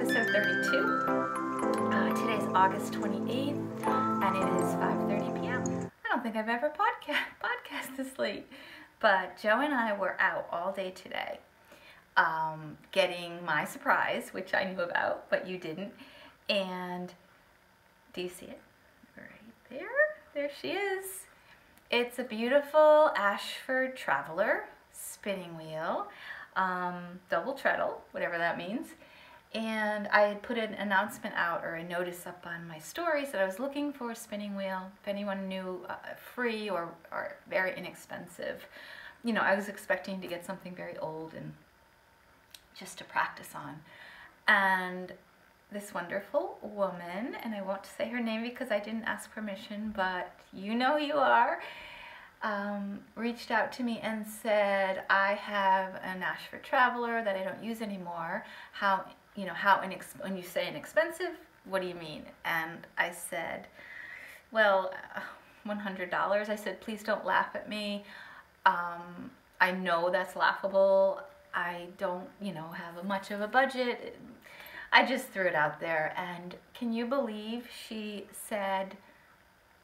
episode 32. Today's August 28th, and it is 5:30 p.m. I don't think I've ever podcast this late, but Joe and I were out all day today getting my surprise, which I knew about, but you didn't. And do you see it? Right there? There she is. It's a beautiful Ashford Traveler spinning wheel, double treadle, whatever that means. And I had put an announcement out, or a notice up on my stories, that I was looking for a spinning wheel. If anyone knew free or very inexpensive. You know, I was expecting to get something very old and just to practice on. And this wonderful woman, and I won't say her name because I didn't ask permission, but you know who you are, reached out to me and said, I have an Ashford Traveler that I don't use anymore. When you say inexpensive, what do you mean? And I said, well, $100. I said, please don't laugh at me. I know that's laughable. I don't, have much of a budget. I just threw it out there. And can you believe she said,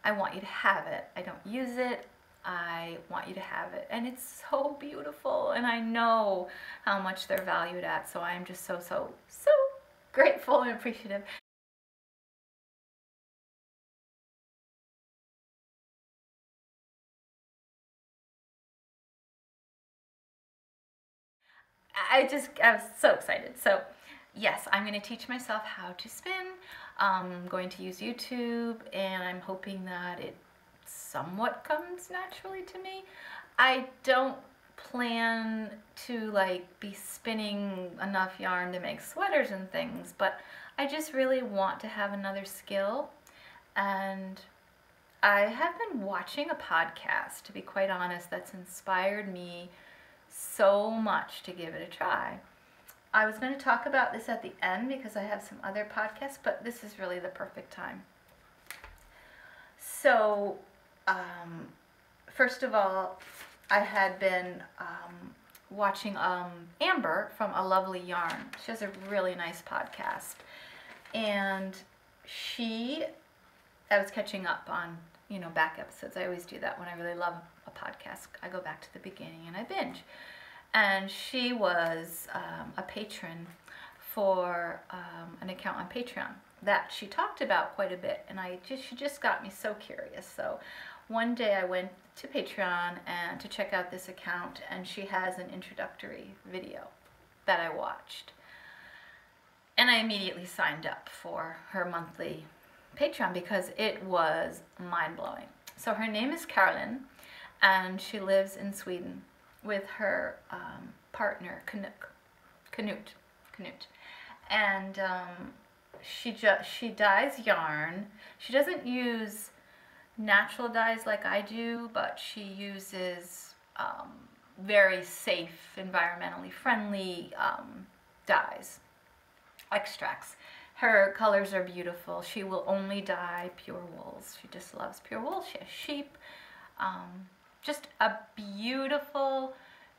I want you to have it. I don't use it. I want you to have it. And it's so beautiful. And I know how much they're valued at. So I am just so grateful and appreciative. I was so excited. So yes, I'm going to teach myself how to spin. I'm going to use YouTube, and I'm hoping that it somewhat comes naturally to me. I don't plan to be spinning enough yarn to make sweaters and things, but I just really want to have another skill. And I have been watching a podcast, to be quite honest, that's inspired me so much to give it a try. I was going to talk about this at the end because I have some other podcasts, but this is really the perfect time. So, first of all, I had been watching Amber from A Lovely Yarn. She has a really nice podcast. And I was catching up on, back episodes. I always do that when I really love a podcast. I go back to the beginning and I binge. And she was a patron for an account on Patreon that she talked about quite a bit, and she just got me so curious. So one day I went to Patreon and to check out this account, and she has an introductory video that I watched. And I immediately signed up for her monthly Patreon because it was mind-blowing. So her name is Carolyn, and she lives in Sweden with her partner, Knut. And she dyes yarn. She doesn't use natural dyes like I do, but she uses very safe, environmentally friendly dyes, extracts. Her colors are beautiful. She will only dye pure wools. She just loves pure wool. She has sheep. Just a beautiful,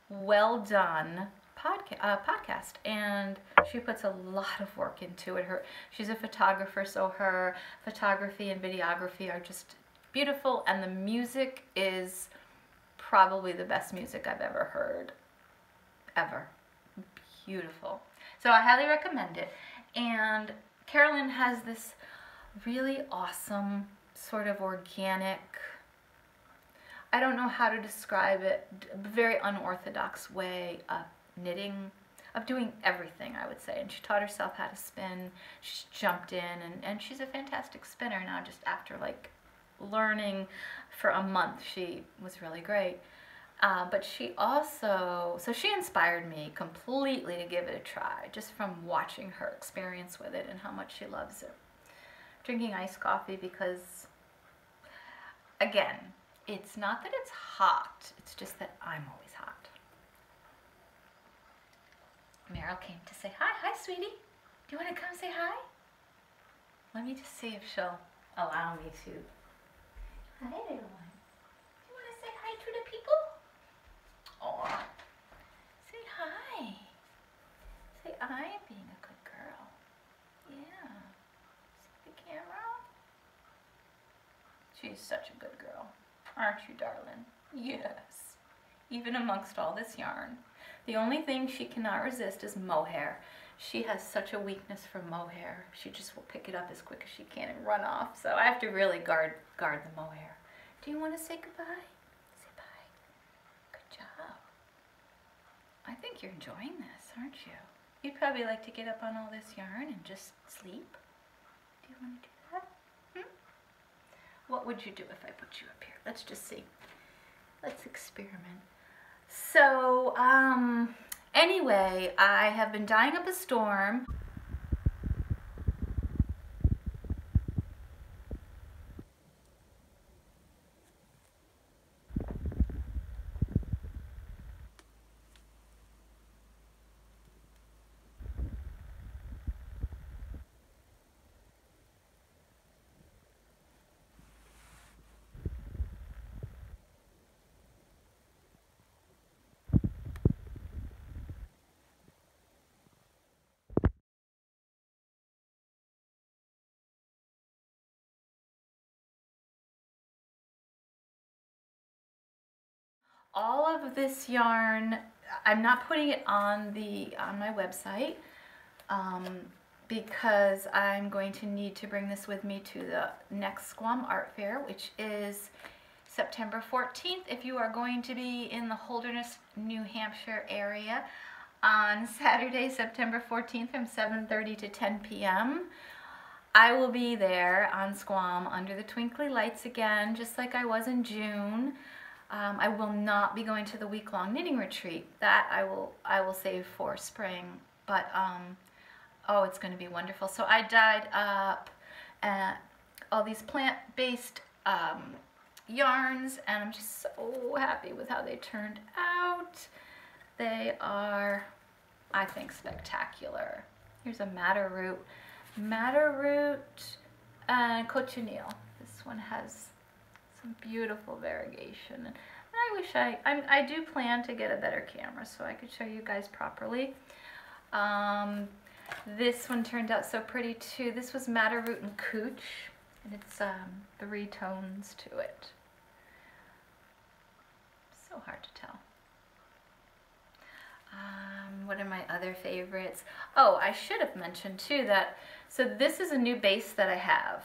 well done podcast, and she puts a lot of work into it. She's a photographer, so her photography and videography are just beautiful, and the music is probably the best music I've ever heard, ever. Beautiful. So I highly recommend it. And Carolyn has this really awesome sort of organic, I don't know how to describe it, very unorthodox way of knitting, of doing everything, I would say. And she taught herself how to spin. She's jumped in, and she's a fantastic spinner now. Just after learning for a month, she was really great. But she also, so she inspired me completely to give it a try, just from watching her experience with it and how much she loves it. Drinking iced coffee because, again, it's not that it's hot, it's just that I'm always hot. Meryl came to say hi. Hi, sweetie. Do you want to come say hi? Let me just see if she'll allow me to. Hi, little one. Do you want to say hi to the people? Oh, say hi. Say I am being a good girl. She's such a good girl. Aren't you, darling? Yes. Even amongst all this yarn. The only thing she cannot resist is mohair. She has such a weakness for mohair. She just will pick it up as quick as she can and run off. So I have to really guard the mohair. Do you want to say goodbye? Say bye. Good job. I think you're enjoying this, aren't you? You'd probably like to get up on all this yarn and just sleep. Do you want to do that? What would you do if I put you up here? Let's just see. Let's experiment. So, anyway, I have been dyeing up a storm. All of this yarn, I'm not putting it on my website because I'm going to need to bring this with me to the next Squam Art Fair, which is September 14th. If you are going to be in the Holderness, New Hampshire area on Saturday, September 14th from 7:30 to 10 p.m., I will be there on Squam under the twinkly lights again, just like I was in June. I will not be going to the week-long knitting retreat. That I will save for spring. But oh, it's going to be wonderful. So I dyed up all these plant-based yarns, and I'm just so happy with how they turned out. They are, I think, spectacular. Here's a madder root and cochineal. This one has some beautiful variegation, and I wish I do plan to get a better camera so I could show you guys properly. This one turned out so pretty too. This was madder root and cooch, and it's 3 tones to it. So hard to tell. What are my other favorites? Oh, I should have mentioned too that, so this is a new base that I have.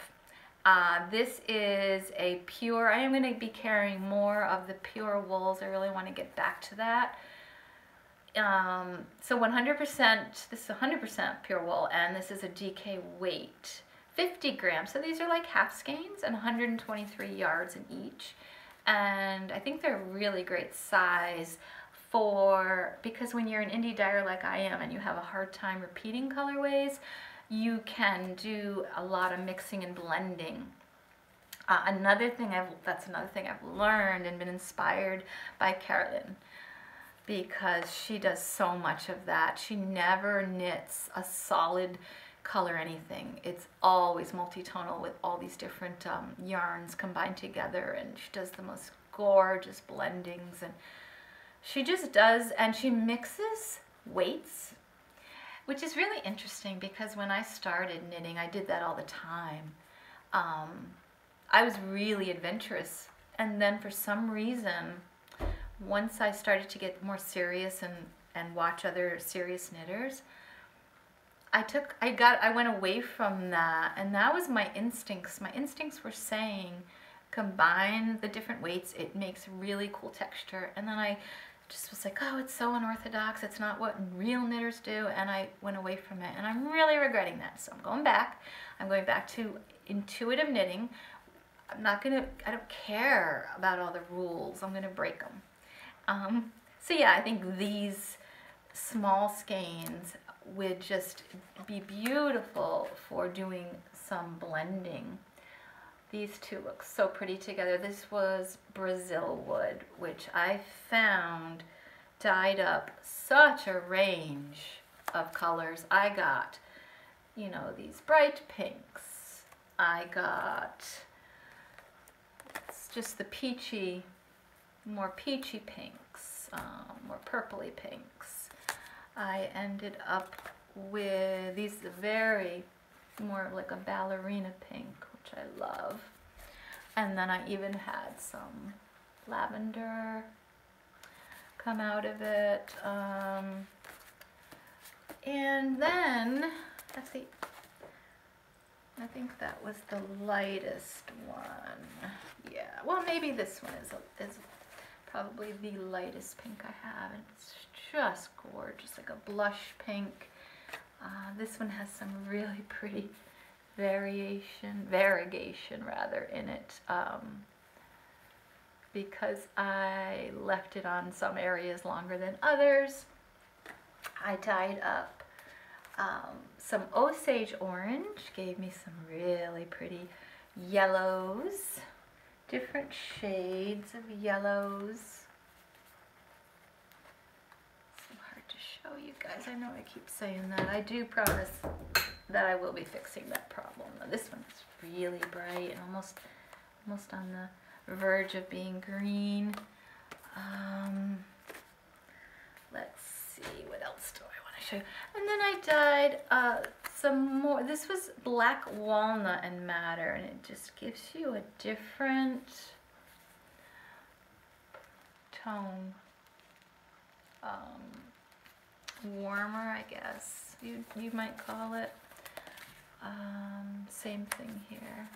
This is a pure, I am going to be carrying more of the pure wools. I really want to get back to that. So 100%, this is 100% pure wool, and this is a DK weight, 50 grams. So these are like half skeins and 123 yards in each. And I think they're really great size because when you're an indie dyer like I am and you have a hard time repeating colorways, you can do a lot of mixing and blending. That's another thing I've learned and been inspired by Carolyn, because she does so much of that. She never knits a solid color anything. It's always multi-tonal with all these different yarns combined together, and she does the most gorgeous blendings, and she just does, and she mixes weights, which is really interesting because when I started knitting, I did that all the time. I was really adventurous, and then for some reason, once I started to get more serious and watch other serious knitters, I went away from that, and that was my instincts. My instincts were saying, combine the different weights, it makes really cool texture, and then I just was like, oh, it's so unorthodox, it's not what real knitters do, and I went away from it, and I'm really regretting that. So I'm going back to intuitive knitting. I don't care about all the rules, I'm gonna break them. So yeah, I think these small skeins would just be beautiful for doing some blending. These two look so pretty together. This was Brazil wood, which I found dyed up such a range of colors. I got, you know, these bright pinks. I got, it's just the peachy, more peachy pinks, more purpley pinks. I ended up with these very, more like a ballerina pink, which I love. And then I even had some lavender come out of it. And then, let's see, I think that was the lightest one. Yeah, well, maybe this one is probably the lightest pink I have, and it's just gorgeous, like a blush pink. This one has some really pretty variegation rather in it, because I left it on some areas longer than others. I dyed up some Osage orange, gave me some really pretty yellows, different shades of yellows. So hard to show you guys. I know I keep saying that. I do promise that I will be fixing that problem. Now, this one is really bright and almost on the verge of being green. Let's see, what else do I want to show you? And then I dyed some more. This was black walnut and madder, and it just gives you a different tone. Warmer, I guess you might call it. Same thing here,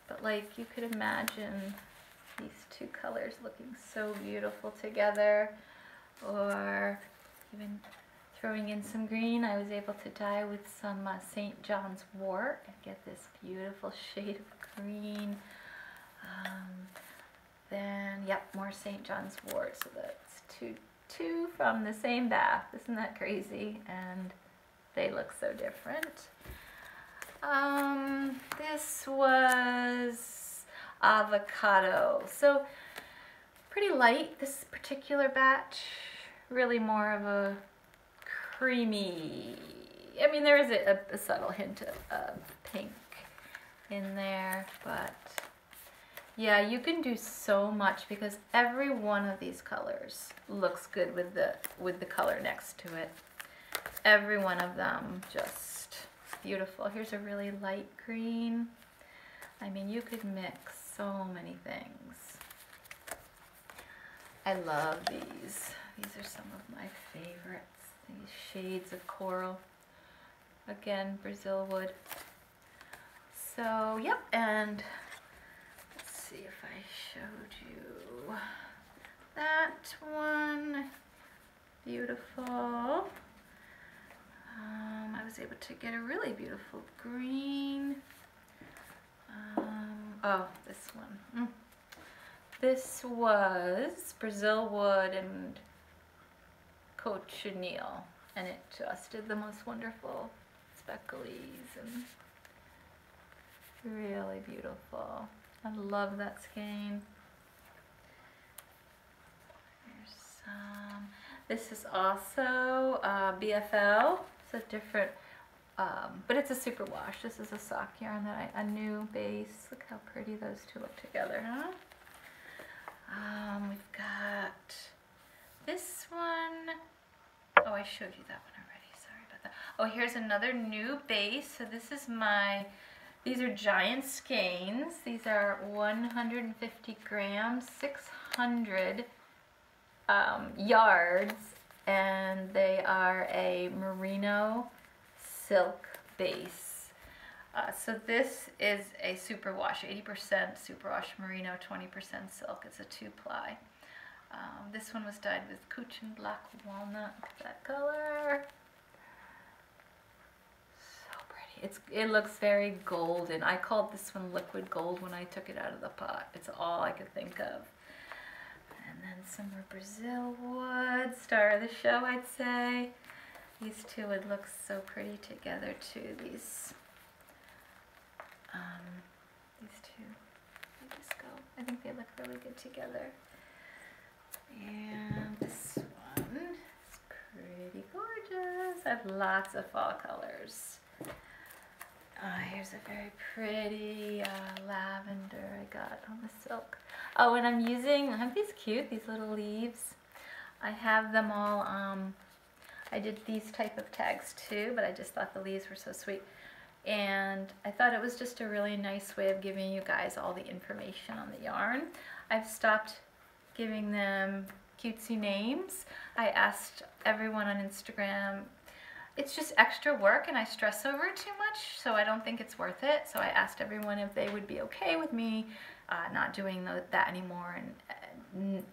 but like you could imagine these two colors looking so beautiful together, or even throwing in some green. I was able to dye with some St. John's wort and get this beautiful shade of green. Then, yep, more St. John's wort, so that's two from the same bath. Isn't that crazy? And they look so different. This was avocado, so pretty light, this particular batch. Really more of a creamy, I mean, there is a subtle hint of pink in there, but yeah, you can do so much because every one of these colors looks good with the color next to it. Every one of them just beautiful. Here's a really light green. I mean, you could mix so many things. I love these. These are some of my favorites. These shades of coral. Again, Brazil wood. So, yep, and let's see if I showed you that one. Beautiful. I was able to get a really beautiful green. Oh, this one. This was Brazil wood and cochineal, and it just did the most wonderful specklies and really beautiful. I love that skein. Here's some. This is also BFL. It's a different, but it's a super wash. This is a sock yarn that a new base. Look how pretty those two look together, huh? We've got this one. Oh, I showed you that one already. Sorry about that. Oh, here's another new base. So this is these are giant skeins. These are 150 grams, 600 yards, and they are a merino silk base. So this is a superwash, 80% superwash merino, 20% silk. It's a 2-ply. This one was dyed with Cochin black walnut. Look at that color. So pretty. It looks very golden. I called this one liquid gold when I took it out of the pot. It's all I could think of. And then some more Brazil wood, star of the show, I'd say. These two would look so pretty together too. These two, they just go. I think they look really good together. And this one is pretty gorgeous. I have lots of fall colors. Here's a very pretty lavender I got on the silk. Oh, and aren't these cute, these little leaves? I have them all, I did these type of tags too, but I just thought the leaves were so sweet. and I thought it was just a really nice way of giving you guys all the information on the yarn. I've stopped giving them cutesy names. I asked everyone on Instagram. It's just extra work and I stress over it too much, so I don't think it's worth it. So I asked everyone if they would be okay with me not doing that anymore, and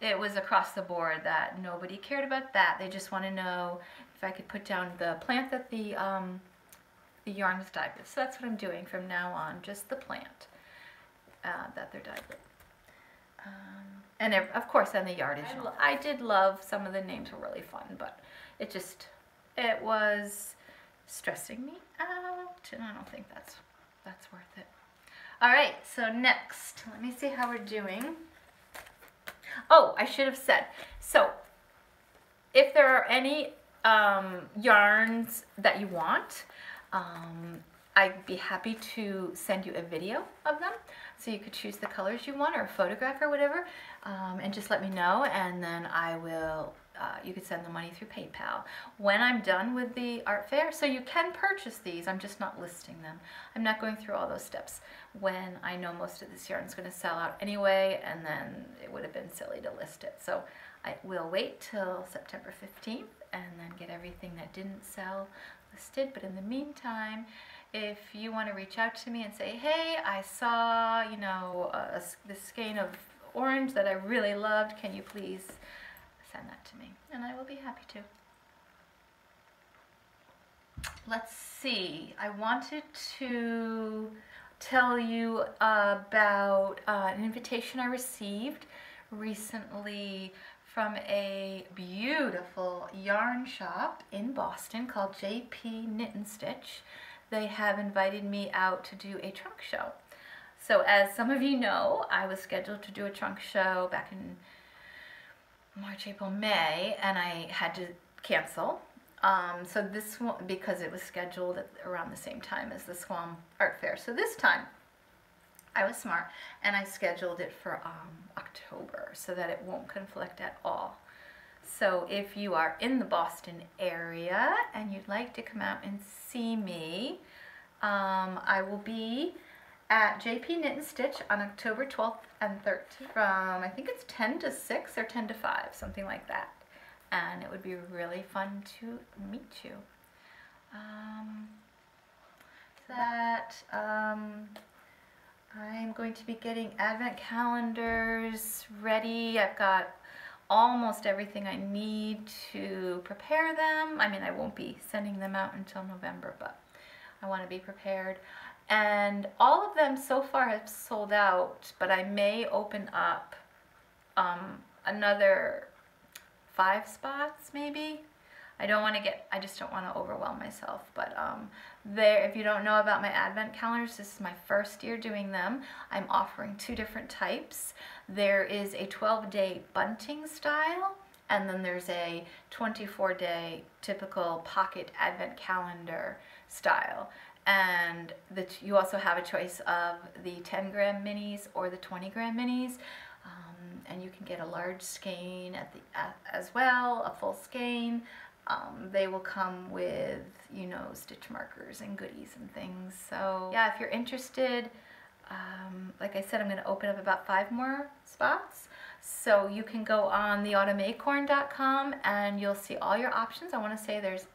it was across the board that nobody cared about that. They just want to know if I could put down the plant that the yarn was dyed with. So that's what I'm doing from now on, just the plant that they're dyed with. And of course, then the yardage. I did love, some of the names were really fun, but it was stressing me out, and I don't think that's worth it. All right, so next, let me see how we're doing. Oh, I should have said, so if there are any yarns that you want, I'd be happy to send you a video of them, so you could choose the colors you want or a photograph or whatever, and just let me know, and then I will, you could send the money through PayPal when I'm done with the art fair. So you can purchase these, I'm just not listing them. I'm not going through all those steps when I know most of this yarn is going to sell out anyway, and then it would have been silly to list it. So I will wait till September 15th and then get everything that didn't sell listed. But in the meantime, if you want to reach out to me and say, hey, I saw, you know, this skein of orange that I really loved, can you please send that to me? And I will be happy to. Let's see, I wanted to tell you about an invitation I received recently from a beautiful yarn shop in Boston called JP Knit and Stitch. They have invited me out to do a trunk show. So as some of you know, I was scheduled to do a trunk show back in March, April, May, and I had to cancel. So this one, because it was scheduled at around the same time as the Swam Art Fair. So this time, I was smart, and I scheduled it for October so that it won't conflict at all. So if you are in the Boston area and you'd like to come out and see me, I will be at JP Knit and Stitch on October 12th and 13th from, I think it's 10 to 6 or 10 to 5, something like that. And it would be really fun to meet you. I'm going to be getting advent calendars ready. I've got almost everything I need to prepare them. I mean, I won't be sending them out until November, but I want to be prepared. And all of them so far have sold out, but I may open up another 5 spots maybe. I just don't want to overwhelm myself, but if you don't know about my advent calendars, this is my first year doing them. I'm offering 2 different types. There is a 12-day bunting style, and then there's a 24-day typical pocket advent calendar style. And you also have a choice of the 10-gram minis or the 20-gram minis. And you can get a large skein as well, a full skein. They will come with, you know, stitch markers and goodies and things. So yeah, if you're interested, like I said, I'm going to open up about 5 more spots. So you can go on the autumnacorn.com and you'll see all your options. I want to say there's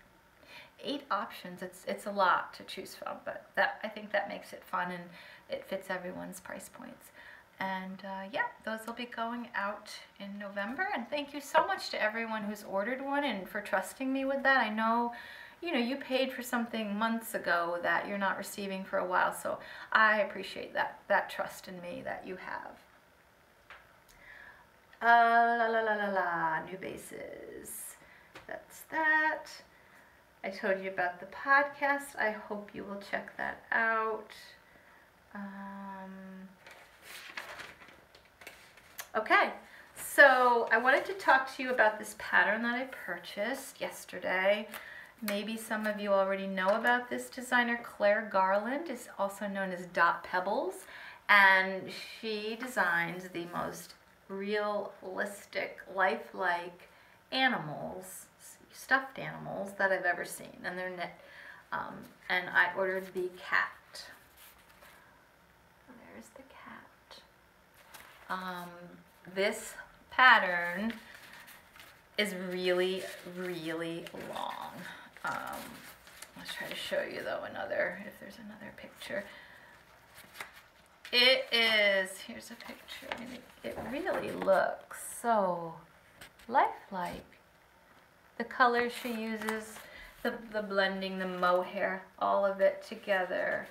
8 options. It's a lot to choose from, but I think that makes it fun and it fits everyone's price points. And yeah, those will be going out in November. And thank you so much to everyone who's ordered one and for trusting me with that. I know, you know, you paid for something months ago that you're not receiving for a while, so I appreciate that trust in me that you have. New bases. That's that. I told you about the podcast. I hope you will check that out. Okay, so I wanted to talk to you about this pattern that I purchased yesterday. Maybe some of you already know about this designer. Claire Garland is also known as Dot Pebbles, and she designs the most realistic, lifelike animals, stuffed animals that I've ever seen, and they're knit And I ordered the cat. There's the cat. This pattern is really, really long. Let's try to show you though if there's another picture. It is, here's a picture. I mean, it really looks so lifelike. The colors she uses, the blending, the mohair, all of it together,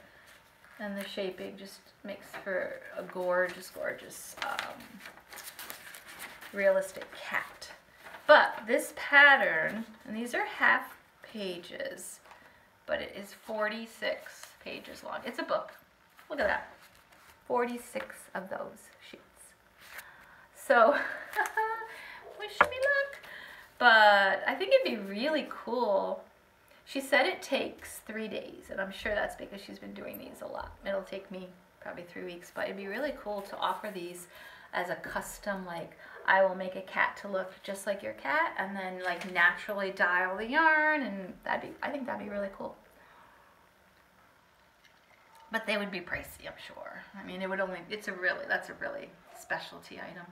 and the shaping just makes for a gorgeous, gorgeous, realistic cat. But this pattern, and these are half pages, but it is 46 pages long. It's a book. Look at that. 46 of those sheets. So, wish me luck. But I think it'd be really cool. She said it takes 3 days, and I'm sure that's because she's been doing these a lot. It'll take me probably 3 weeks, but it'd be really cool to offer these as a custom, like, I will make a cat to look just like your cat, and then like naturally dye all the yarn, and I think that'd be really cool. But they would be pricey, I'm sure. I mean, that's a really specialty item.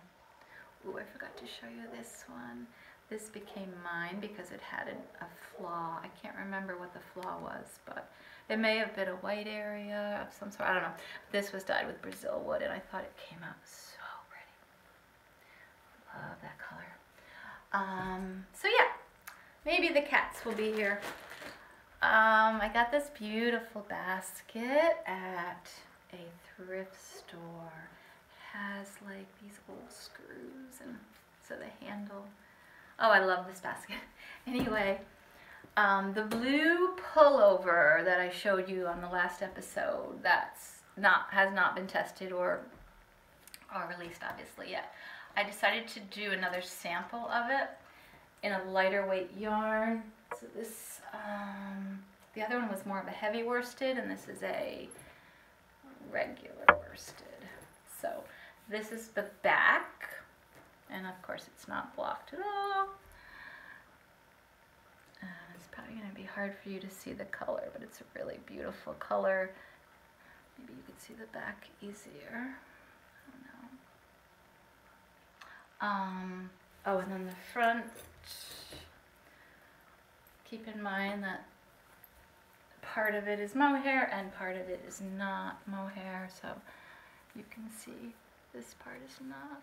Ooh, I forgot to show you this one. This became mine because it had a flaw. I can't remember what the flaw was, but it may have been a white area of some sort. I don't know. This was dyed with Brazil wood, and I thought it came out so pretty. Love that color. So yeah, maybe the cats will be here. I got this beautiful basket at a thrift store. It has like these old screws, and so the handle. Oh, I love this basket. Anyway, the blue pullover that I showed you on the last episode, has not been tested or released obviously yet. I decided to do another sample of it in a lighter weight yarn. So this, the other one was more of a heavy worsted, and this is a regular worsted. So this is the back, and of course it's not blocked at all. It's probably going to be hard for you to see the color, but it's a really beautiful color. Maybe you could see the back easier. I don't know. Oh, and then the front. Keep in mind that part of it is mohair and part of it is not mohair, so you can see this part is not.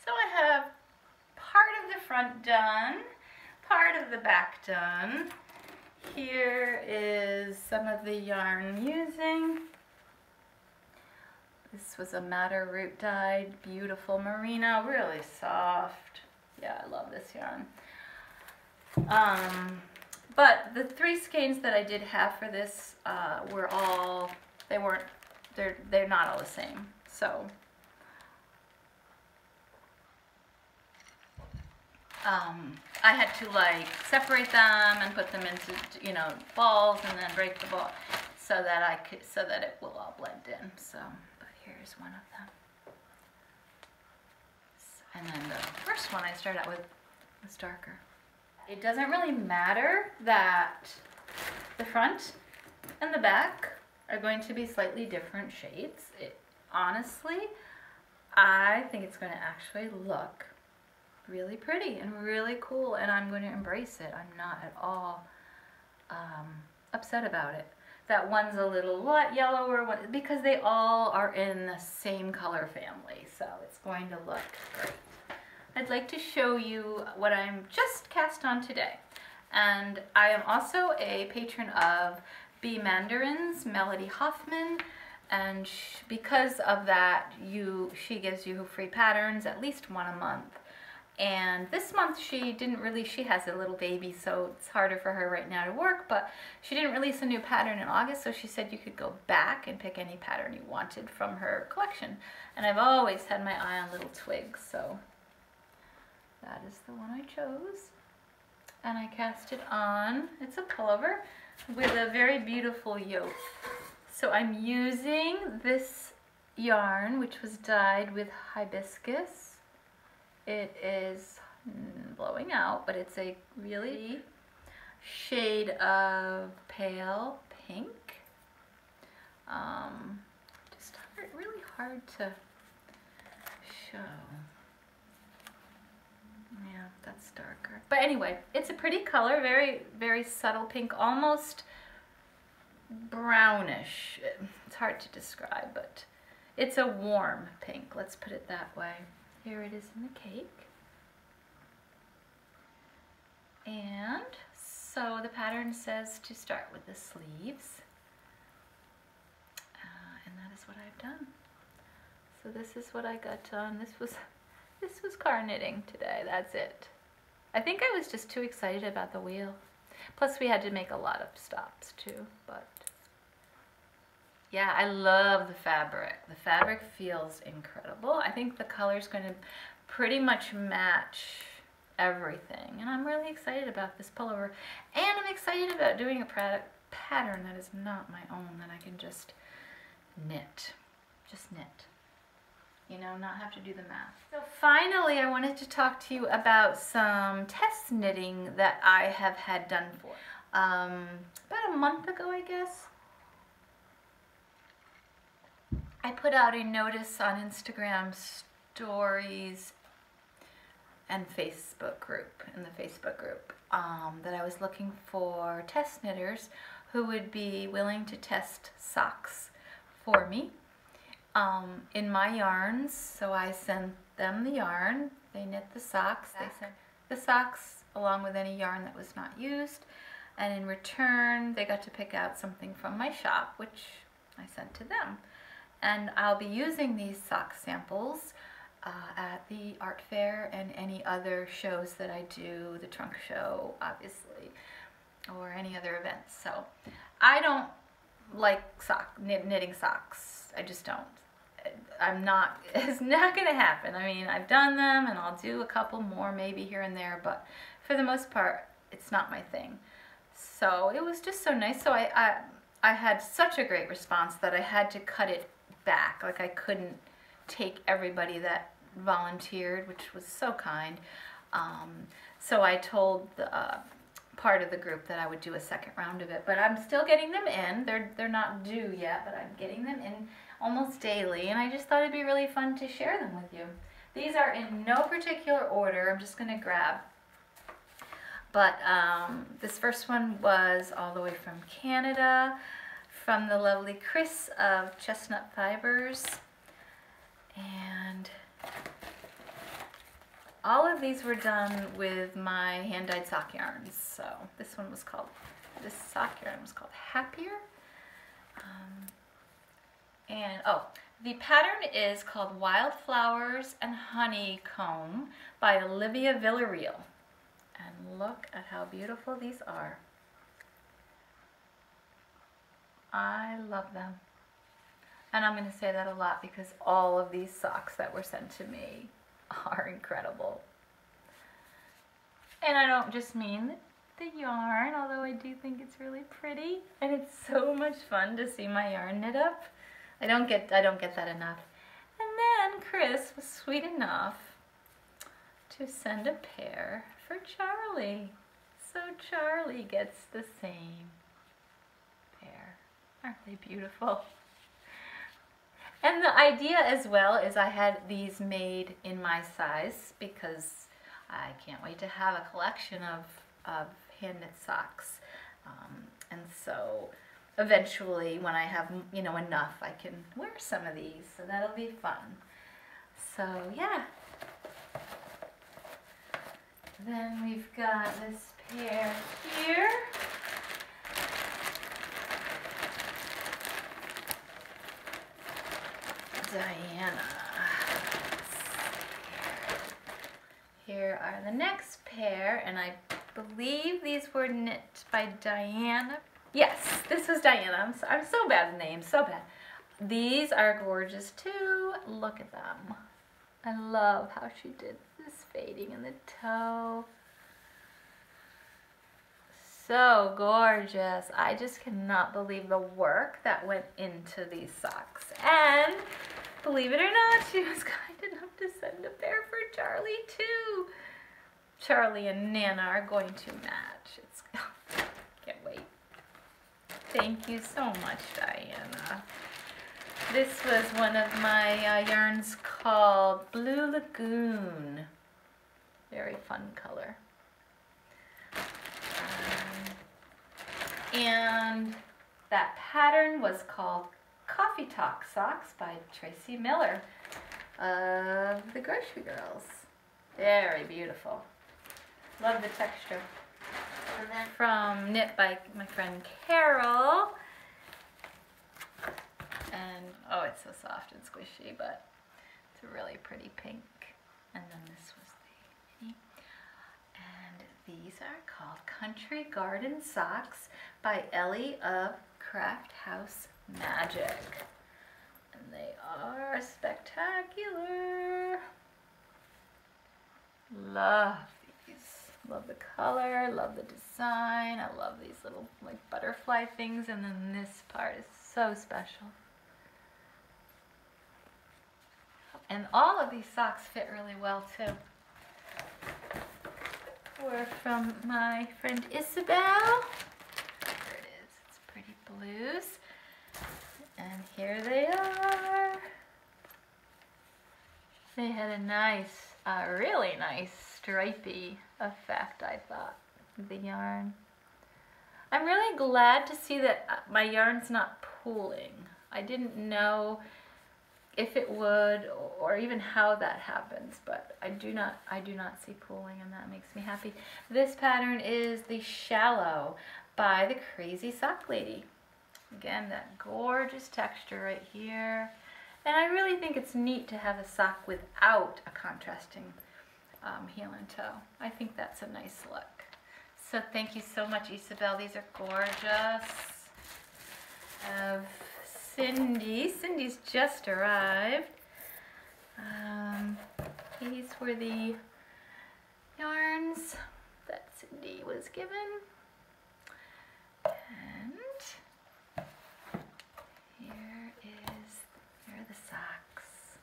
So I have part of the front done, part of the back done. Here is some of the yarn I'm using. This was a madder root dyed, beautiful merino, really soft. Yeah, I love this yarn. But the 3 skeins that I did have for this they're not all the same. So I had to like separate them and put them into, you know, balls, and then break the ball so that it will all blend in. So, but here's one of them. And then the first one I started out with was darker. It doesn't really matter that the front and the back are going to be slightly different shades. Honestly, I think it's going to actually look really pretty and really cool, and I'm going to embrace it. I'm not at all upset about it. That one's a little light yellower because they all are in the same color family, so it's going to look great. I'd like to show you what I'm just cast on today. And I am also a patron of Bee Mandarin's Melody Hoffman, and because of that, she gives you free patterns, at least one a month. And this month she has a little baby, so it's harder for her right now to work, but she didn't release a new pattern in August, so she said you could go back and pick any pattern you wanted from her collection. And I've always had my eye on little twigs, so that is the one I chose. And I cast it on. It's a pullover with a very beautiful yoke. So I'm using this yarn, which was dyed with Hibiscus. It is blowing out, but it's a really shade of pale pink. Just really hard to show. Yeah, that's darker. But anyway, it's a pretty color, very, very subtle pink, almost brownish. It's hard to describe, but it's a warm pink. Let's put it that way. Here it is in the cake. And so the pattern says to start with the sleeves. And that is what I've done. So this is what I got done. This was car knitting today. That's it. I think I was just too excited about the wheel. Plus we had to make a lot of stops too, but yeah, I love the fabric. The fabric feels incredible. I think the color's going to pretty much match everything, and I'm really excited about this pullover, and I'm excited about doing a pattern that is not my own, that I can just knit. Just knit. You know, not have to do the math. So finally, I wanted to talk to you about some test knitting that I have had done for about a month ago, I guess. I put out a notice on Instagram stories and Facebook group, in the Facebook group, that I was looking for test knitters who would be willing to test socks for me in my yarns. So I sent them the yarn, they knit the socks, they sent the socks along with any yarn that was not used, and in return they got to pick out something from my shop, which I sent to them. And I'll be using these sock samples at the art fair and any other shows that I do, the trunk show, obviously, or any other events. So I don't like knitting socks. I just don't. It's not going to happen. I mean, I've done them and I'll do a couple more maybe here and there, but for the most part, it's not my thing. So it was just so nice. So I had such a great response that I had to cut it back. Like I couldn't take everybody that volunteered, which was so kind. So I told the part of the group that I would do a second round of it, but I'm still getting them in. They're not due yet, but I'm getting them in almost daily, and I just thought it'd be really fun to share them with you. These are in no particular order. I'm just going to grab. But this first one was all the way from Canada, from the lovely Chris of Chestnut Fibers. And all of these were done with my hand-dyed sock yarns. So this one was called, this sock yarn was called Happier. The pattern is called Wildflowers and Honeycomb by Olivia Villarreal. And look at how beautiful these are. I love them. And I'm going to say that a lot because all of these socks that were sent to me are incredible. And I don't just mean the yarn, although I do think it's really pretty. And it's so much fun to see my yarn knit up. I don't get that enough. And then Chris was sweet enough to send a pair for Charlie. So Charlie gets the same pair. Aren't they beautiful? And the idea as well is I had these made in my size because I can't wait to have a collection of hand knit socks. And so eventually when I have, you know, enough, I can wear some of these. So that'll be fun. So yeah. Then we've got this pair here. Diana. Here are the next pair, and I believe these were knit by Diana. Yes, this was Diana. I'm so bad with names, so bad. These are gorgeous too. Look at them. I love how she did this fading in the toe. So gorgeous. I just cannot believe the work that went into these socks. And believe it or not, she was kind enough to send a pair for Charlie too. Charlie and Nana are going to match. can't wait. Thank you so much, Diana. This was one of my yarns called Blue Lagoon. Very fun color. And that pattern was called Coffee Talk Socks by Tracy Miller of the Grocery Girls. Very beautiful. Love the texture. And then from Knit by my friend Carol. And oh, it's so soft and squishy, but it's a really pretty pink. And then this was the mini. And these are called Country Garden Socks by Ellie of Craft House Magic. And they are spectacular. Love these. Love the color, love the design. I love these little like butterfly things. And then this part is so special. And all of these socks fit really well too. Were from my friend Isabel. There it is. It's pretty blues. And here they are. They had a nice, really nice stripy effect, I thought, with the yarn. I'm really glad to see that my yarn's not pooling. I didn't know if it would or even how that happens, but I do not see pooling, and that makes me happy. This pattern is the Shallow by the Crazy Sock Lady. Again, that gorgeous texture right here. And I really think it's neat to have a sock without a contrasting heel and toe. I think that's a nice look. So thank you so much, Isabel. These are gorgeous. Cindy. Cindy's just arrived. These were the yarns that Cindy was given. And here are the socks.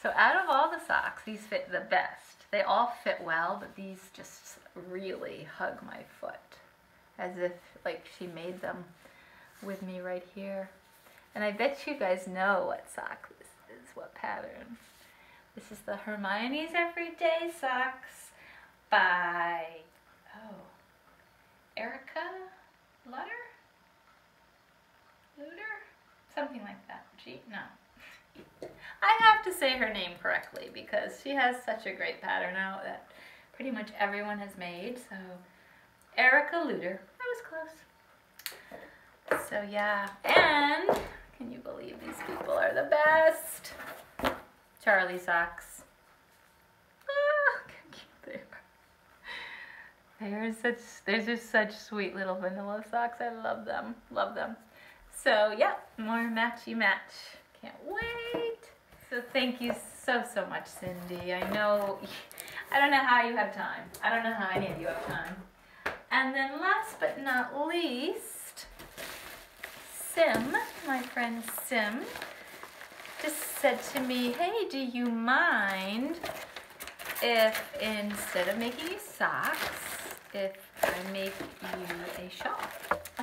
So out of all the socks, these fit the best. They all fit well, but these just really hug my foot, as if like she made them with me right here. And I bet you guys know what sock this is, what pattern. This is the Hermione's Everyday Socks by, Erica Lutter? Something like that. No. I have to say her name correctly because she has such a great pattern out that pretty much everyone has made. So, Erica Lutter. I was close. So yeah, and can you believe these people are the best? Charlie socks. Ah, how cute they are. They're just such sweet little vanilla socks. I love them. Love them. So yeah, more matchy match. Can't wait. So thank you so much, Cindy. I don't know how you have time. I don't know how any of you have time. And then last but not least, Sim, my friend Sim, just said to me, hey, do you mind if instead of making you socks, if I make you a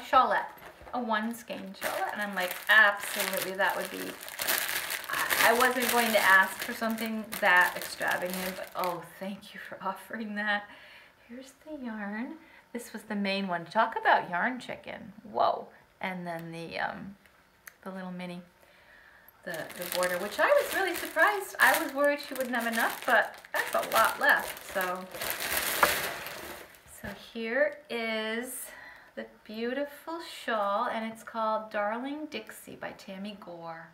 shawlette, a one skein shawlette? And I'm like, absolutely, that would be, I wasn't going to ask for something that extravagant, but oh, thank you for offering that. Here's the yarn. This was the main one. Talk about yarn chicken. Whoa. And then the little mini, the border, which I was really surprised. I was worried she wouldn't have enough, but that's a lot left. So here is the beautiful shawl, and it's called Darling Dixie by Tammy Gore.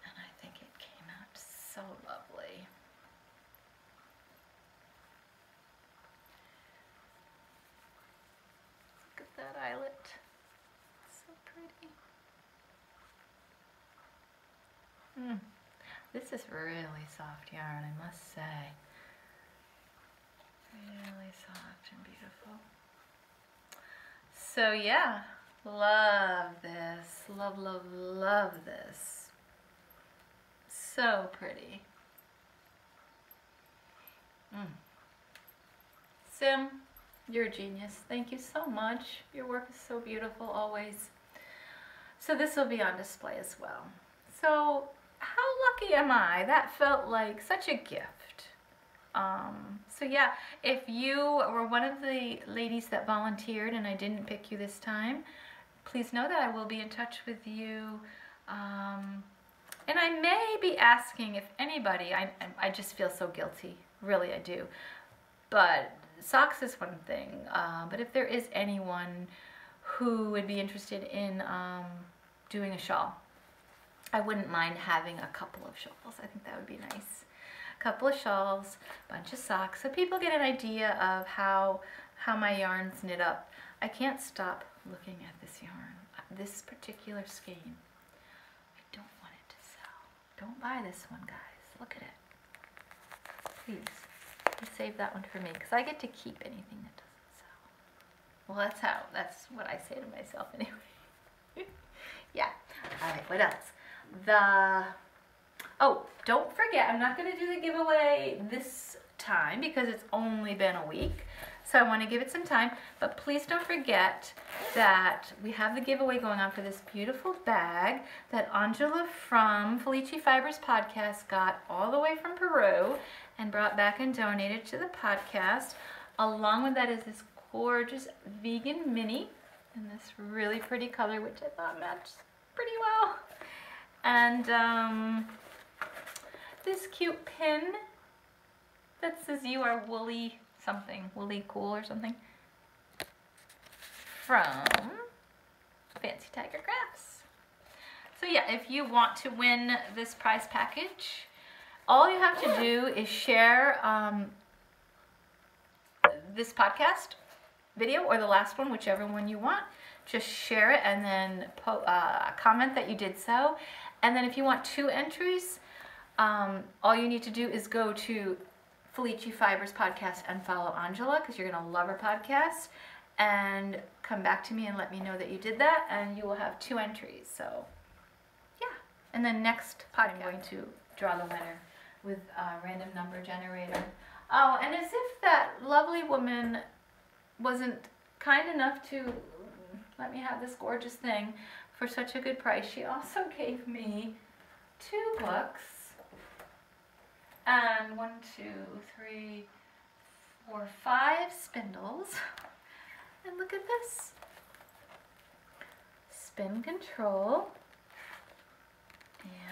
And I think it came out so lovely. Look at that eyelet. So pretty. This is really soft yarn, I must say. Really soft and beautiful. So yeah, love this. Love, love, love this. So pretty. Sim, You're a genius. Thank you so much. Your work is so beautiful always. So this will be on display as well. So how lucky am I? That felt like such a gift. So yeah, if you were one of the ladies that volunteered and I didn't pick you this time, please know that I will be in touch with you. And I may be asking if anybody, I just feel so guilty, really I do. But socks is one thing, but if there is anyone who would be interested in doing a shawl, I wouldn't mind having a couple of shawls. I think that would be nice. A couple of shawls, bunch of socks, so people get an idea of how my yarns knit up. I can't stop looking at this yarn, this particular skein. I don't want it to sell. Don't buy this one, guys. Look at it. Please save that one for me, because I get to keep anything that doesn't sell. Well, that's what I say to myself anyway. Yeah. All right, what else? Oh, don't forget, I'm not going to do the giveaway this time because it's only been a week. So I want to give it some time, but please don't forget that we have the giveaway going on for this beautiful bag that Angela from Felici Fibers podcast got all the way from Peru and brought back and donated to the podcast. Along with that is this gorgeous vegan mini in this really pretty color, which I thought matched pretty well. And this cute pin that says you are woolly something, woolly cool or something, from Fancy Tiger Crafts. So yeah, if you want to win this prize package, all you have to do is share this podcast video or the last one, whichever one you want. Just share it and then comment that you did so. And then if you want 2 entries, all you need to do is go to Felici Fibers podcast and follow Angela, because you're going to love her podcast, and come back to me and let me know that you did that, and you will have 2 entries. So yeah, and then next podcast I'm going to draw the winner with a random number generator. Oh, and as if that lovely woman wasn't kind enough to let me have this gorgeous thing for such a good price, she also gave me 2 books. And 1, 2, 3, 4, 5 spindles. And look at this. Spin Control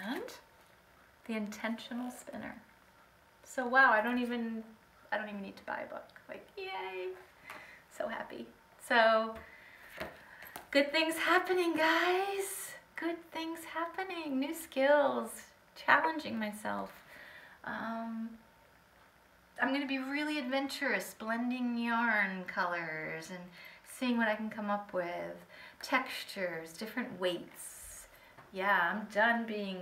and the Intentional Spinner. So wow, I don't even need to buy a book. Like, yay. So happy. So good things happening, guys. Good things happening. New skills. Challenging myself. I'm going to be really adventurous, blending yarn colors and seeing what I can come up with. Textures, different weights. Yeah, I'm done being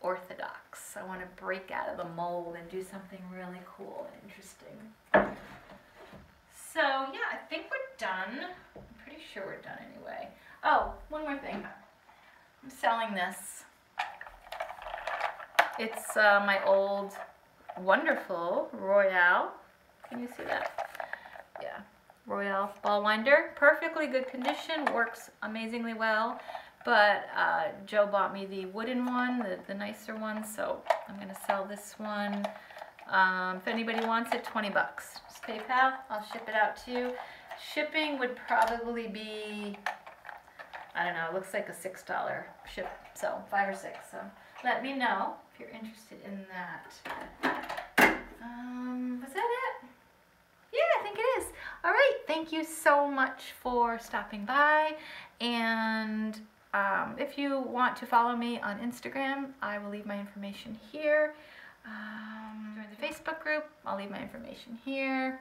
orthodox. I want to break out of the mold and do something really cool and interesting. So yeah, I think we're done. I'm pretty sure we're done anyway. Oh, one more thing. I'm selling this. It's my old wonderful Royale. Can you see that? Yeah, Royale ball winder. Perfectly good condition, works amazingly well. But Joe bought me the wooden one, the nicer one, so I'm gonna sell this one. If anybody wants it, 20 bucks. Just PayPal, I'll ship it out to you. Shipping would probably be, I don't know, it looks like a $6 ship, so 5 or 6. So let me know if you're interested in that. Was that it? Yeah, I think it is. All right, thank you so much for stopping by. And if you want to follow me on Instagram, I will leave my information here. Join the Facebook group, I'll leave my information here.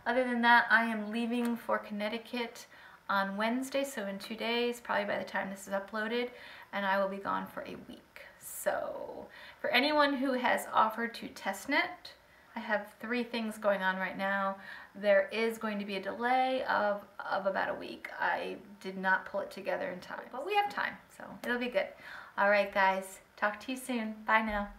Other than that, I am leaving for Connecticut on Wednesday, so in 2 days, probably by the time this is uploaded, and I will be gone for a week. So for anyone who has offered to test knit, I have 3 things going on right now. There is going to be a delay of about a week. I did not pull it together in time, but we have time, so it'll be good. All right, guys, talk to you soon. Bye now.